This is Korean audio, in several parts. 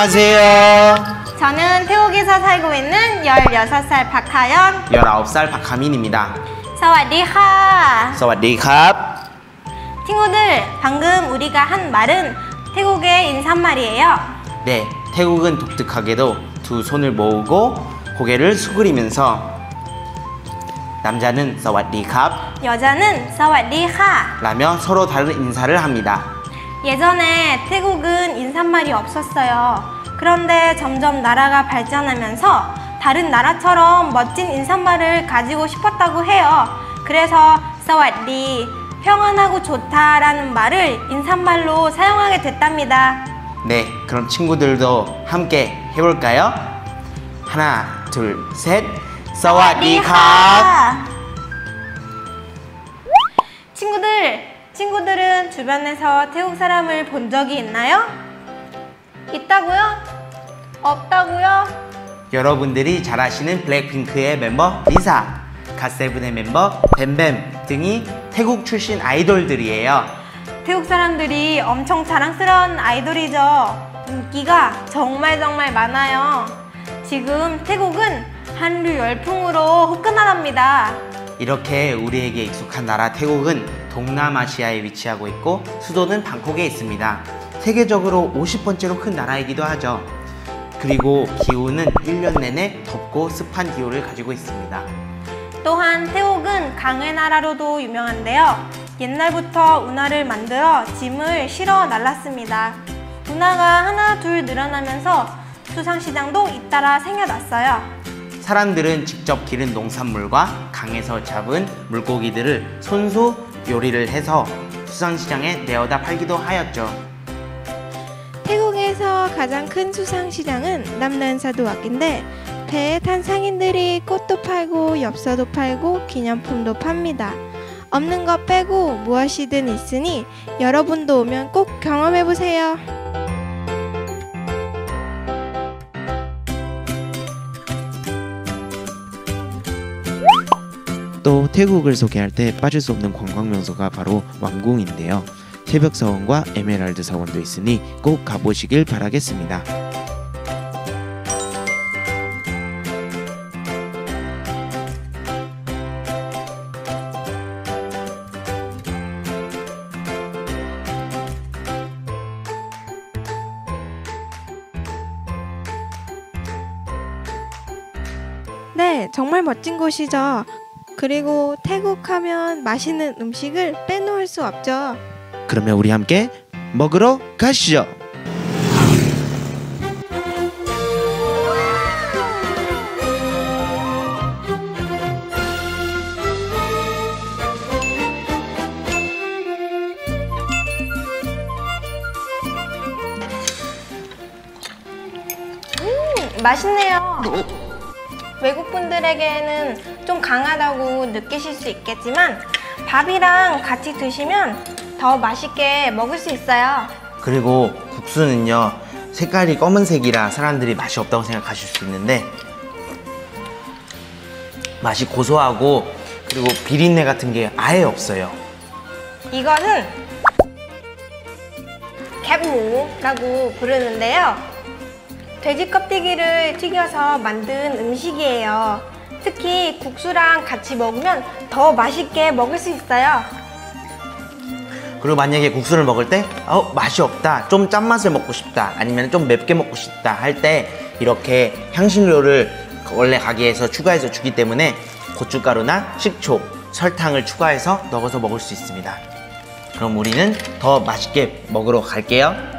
안녕하세요. 저는 태국에서 살고 있는 16살 박하연, 19살 박하민입니다. 사와디카. 사와디캅. 친구들, 방금 우리가 한 말은 태국의 인사말이에요. 네, 태국은 독특하게도 두 손을 모으고 고개를 수그리면서 남자는 사와디캅 여자는 사와디카. 라며 서로 다른 인사를 합니다. 예전에 태국은 인사말이 없었어요. 그런데 점점 나라가 발전하면서 다른 나라처럼 멋진 인사말을 가지고 싶었다고 해요. 그래서 사와디, 평안하고 좋다라는 말을 인사말로 사용하게 됐답니다. 네, 그럼 친구들도 함께 해볼까요? 하나, 둘, 셋. 사와디캅. 친구들은 주변에서 태국 사람을 본 적이 있나요? 있다고요? 없다고요? 여러분들이 잘 아시는 블랙핑크의 멤버 리사, 갓세븐의 멤버 뱀뱀 등이 태국 출신 아이돌들이에요. 태국 사람들이 엄청 자랑스러운 아이돌이죠. 인기가 정말 많아요. 지금 태국은 한류 열풍으로 후끈하답니다. 이렇게 우리에게 익숙한 나라 태국은 동남아시아에 위치하고 있고 수도는 방콕에 있습니다. 세계적으로 50번째로 큰 나라이기도 하죠. 그리고 기후는 1년 내내 덥고 습한 기후를 가지고 있습니다. 또한 태국은 강의 나라로도 유명한데요. 옛날부터 운하를 만들어 짐을 실어 날랐습니다. 운하가 하나 둘 늘어나면서 수상시장도 잇따라 생겨났어요. 사람들은 직접 기른 농산물과 강에서 잡은 물고기들을 손수 요리를 해서 수상시장에 내어다 팔기도 하였죠. 태국에서 가장 큰 수상시장은 남난사도악인데 배에 탄 상인들이 꽃도 팔고 엽서도 팔고 기념품도 팝니다. 없는 것 빼고 무엇이든 있으니 여러분도 오면 꼭 경험해보세요. 또 태국을 소개할 때 빠질 수 없는 관광 명소가 바로 왕궁인데요. 새벽 사원과 에메랄드 사원도 있으니 꼭 가보시길 바라겠습니다. 네, 정말 멋진 곳이죠. 그리고 태국 하면 맛있는 음식을 빼놓을 수 없죠. 그러면 우리 함께 먹으러 가시죠. 맛있네요. 외국분들에게는 좀 강하다고 느끼실 수 있겠지만 밥이랑 같이 드시면 더 맛있게 먹을 수 있어요. 그리고 국수는요, 색깔이 검은색이라 사람들이 맛이 없다고 생각하실 수 있는데 맛이 고소하고 그리고 비린내 같은 게 아예 없어요. 이거는 캡무라고 부르는데요. 돼지 껍데기를 튀겨서 만든 음식이에요. 특히 국수랑 같이 먹으면 더 맛있게 먹을 수 있어요. 그리고 만약에 국수를 먹을 때 맛이 없다, 좀 짠맛을 먹고 싶다, 아니면 좀 맵게 먹고 싶다 할 때 이렇게 향신료를 원래 가게에서 추가해서 주기 때문에 고춧가루나 식초, 설탕을 추가해서 넣어서 먹을 수 있습니다. 그럼 우리는 더 맛있게 먹으러 갈게요.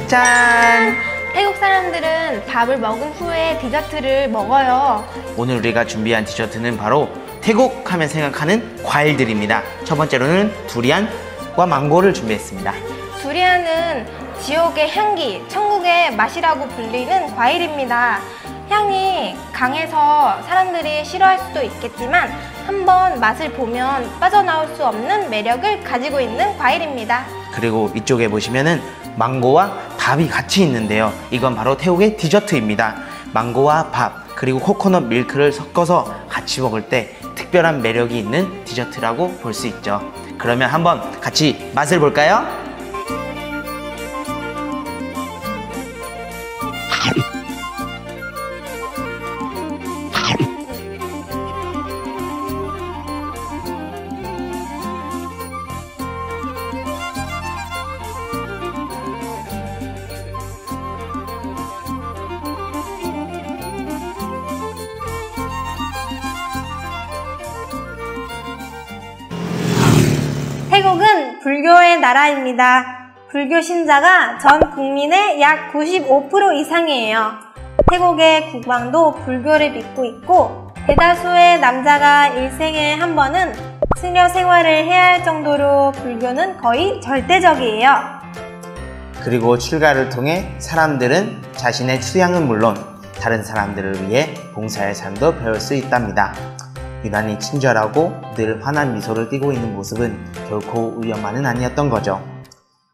짠! 태국 사람들은 밥을 먹은 후에 디저트를 먹어요. 오늘 우리가 준비한 디저트는 바로 태국 하면 생각하는 과일들입니다. 첫 번째로는 두리안과 망고를 준비했습니다. 두리안은 지옥의 향기, 천국의 맛이라고 불리는 과일입니다. 향이 강해서 사람들이 싫어할 수도 있겠지만 한번 맛을 보면 빠져나올 수 없는 매력을 가지고 있는 과일입니다. 그리고 이쪽에 보시면은 망고와 밥이 같이 있는데요. 이건 바로 태국의 디저트입니다. 망고와 밥 그리고 코코넛 밀크를 섞어서 같이 먹을 때 특별한 매력이 있는 디저트라고 볼 수 있죠. 그러면 한번 같이 맛을 볼까요? 태국은 불교의 나라입니다. 불교 신자가 전 국민의 약 95% 이상이에요. 태국의 국왕도 불교를 믿고 있고 대다수의 남자가 일생에 한 번은 수녀 생활을 해야 할 정도로 불교는 거의 절대적이에요. 그리고 출가를 통해 사람들은 자신의 수양은 물론 다른 사람들을 위해 봉사의 삶도 배울 수 있답니다. 유난히 친절하고 늘 환한 미소를 띠고 있는 모습은 결코 우연만은 아니었던 거죠.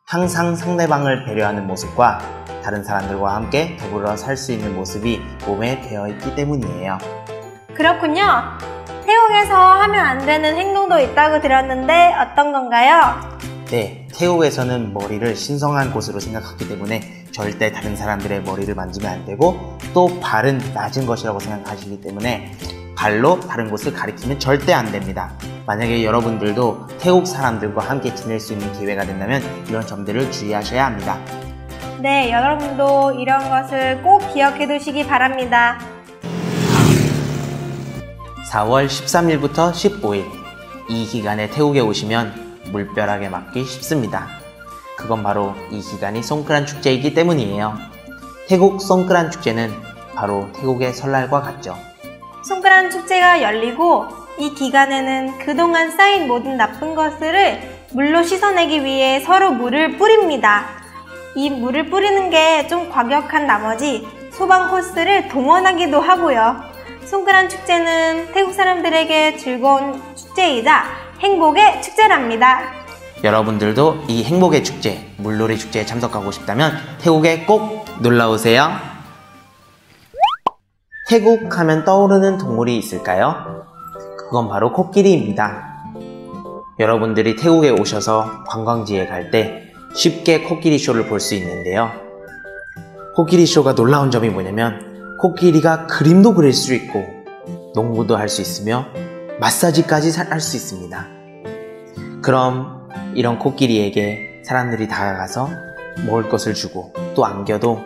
항상 상대방을 배려하는 모습과 다른 사람들과 함께 더불어 살 수 있는 모습이 몸에 배어있기 때문이에요. 그렇군요. 태국에서 하면 안 되는 행동도 있다고 들었는데 어떤 건가요? 네, 태국에서는 머리를 신성한 곳으로 생각하기 때문에 절대 다른 사람들의 머리를 만지면 안 되고 또 발은 낮은 것이라고 생각하시기 때문에 발로 다른 곳을 가리키면 절대 안 됩니다. 만약에 여러분들도 태국 사람들과 함께 지낼 수 있는 기회가 된다면 이런 점들을 주의하셔야 합니다. 네, 여러분도 이런 것을 꼭 기억해 두시기 바랍니다. 4월 13일부터 15일 이 기간에 태국에 오시면 물벼락에 맞기 쉽습니다. 그건 바로 이 기간이 송크란 축제이기 때문이에요. 태국 송크란 축제는 바로 태국의 설날과 같죠. 송크란 축제가 열리고 이 기간에는 그동안 쌓인 모든 나쁜 것들을 물로 씻어내기 위해 서로 물을 뿌립니다. 이 물을 뿌리는 게 좀 과격한 나머지 소방 호스를 동원하기도 하고요. 송크란 축제는 태국 사람들에게 즐거운 축제이자 행복의 축제랍니다. 여러분들도 이 행복의 축제, 물놀이 축제에 참석하고 싶다면 태국에 꼭 놀러오세요. 태국 하면 떠오르는 동물이 있을까요? 그건 바로 코끼리입니다. 여러분들이 태국에 오셔서 관광지에 갈 때 쉽게 코끼리 쇼를 볼 수 있는데요. 코끼리 쇼가 놀라운 점이 뭐냐면 코끼리가 그림도 그릴 수 있고 농구도 할 수 있으며 마사지까지 할 수 있습니다. 그럼 이런 코끼리에게 사람들이 다가가서 먹을 것을 주고 또 안겨도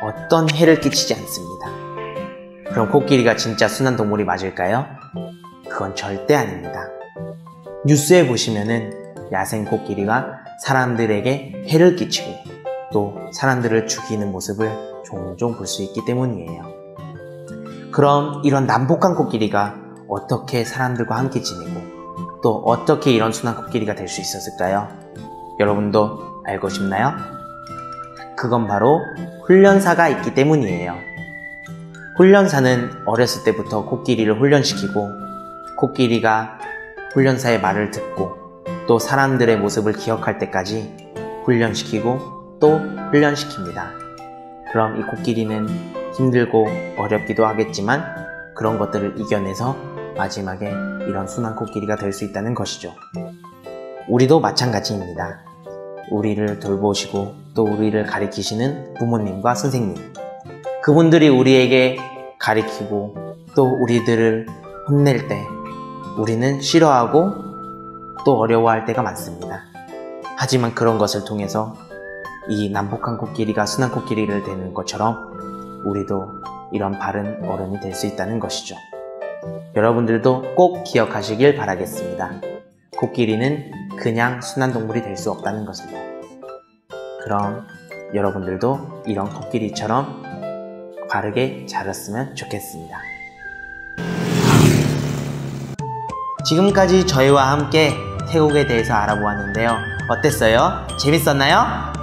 어떤 해를 끼치지 않습니다. 그럼 코끼리가 진짜 순한 동물이 맞을까요? 그건 절대 아닙니다. 뉴스에 보시면은 야생 코끼리가 사람들에게 해를 끼치고 또 사람들을 죽이는 모습을 종종 볼 수 있기 때문이에요. 그럼 이런 난폭한 코끼리가 어떻게 사람들과 함께 지내고 또 어떻게 이런 순한 코끼리가 될 수 있었을까요? 여러분도 알고 싶나요? 그건 바로 훈련사가 있기 때문이에요. 훈련사는 어렸을 때부터 코끼리를 훈련시키고 코끼리가 훈련사의 말을 듣고 또 사람들의 모습을 기억할 때까지 훈련시키고 또 훈련시킵니다. 그럼 이 코끼리는 힘들고 어렵기도 하겠지만 그런 것들을 이겨내서 마지막에 이런 순한 코끼리가 될 수 있다는 것이죠. 우리도 마찬가지입니다. 우리를 돌보시고 또 우리를 가리키시는 부모님과 선생님, 그분들이 우리에게 가리키고 또 우리들을 혼낼 때 우리는 싫어하고 또 어려워할 때가 많습니다. 하지만 그런 것을 통해서 이 난폭한 코끼리가 순한 코끼리를 되는 것처럼 우리도 이런 바른 어른이 될 수 있다는 것이죠. 여러분들도 꼭 기억하시길 바라겠습니다. 코끼리는 그냥 순한 동물이 될 수 없다는 것입니다. 그럼 여러분들도 이런 코끼리처럼 바르게 자랐으면 좋겠습니다. 지금까지 저희와 함께 태국에 대해서 알아보았는데요. 어땠어요? 재밌었나요?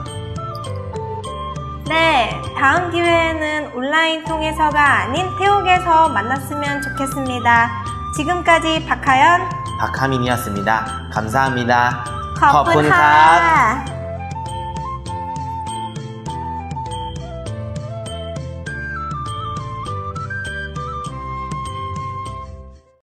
네, 다음 기회에는 온라인 통해서가 아닌 태옥에서 만났으면 좋겠습니다. 지금까지 박하연, 박하민이었습니다. 감사합니다. ขอบคุณค่ะ